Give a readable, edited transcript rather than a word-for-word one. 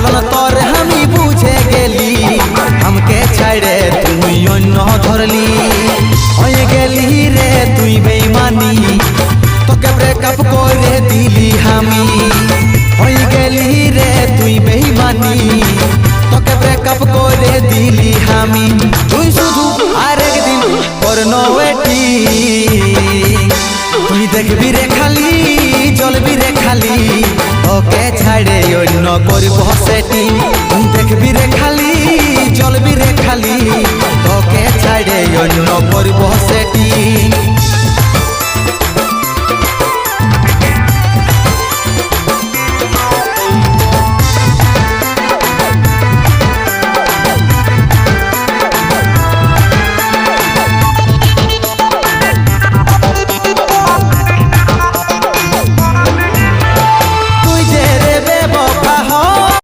পাগল তোর আমি বুঝে গেলি हमके ছাড়ে তুই অন্য ধরলি হয়ে গেলি রে তুই বেঈমানি তোকে ব্রেকআপ করে দিলি আমি হয়ে গেলি রে তুই বেঈমানি তোকে ব্রেকআপ করে দিলি আমি তুই শুধু আরেকদিন করন ওয়েটিং তুই দেখবি রে খালি জ্বলবি রে খালি তোকে ছাড়ে অন্য করব সেটিং তুই দেখবি রে খালি জ্বলবি রে খালি তোকে ছাড়ে অন্য করব সেটিং।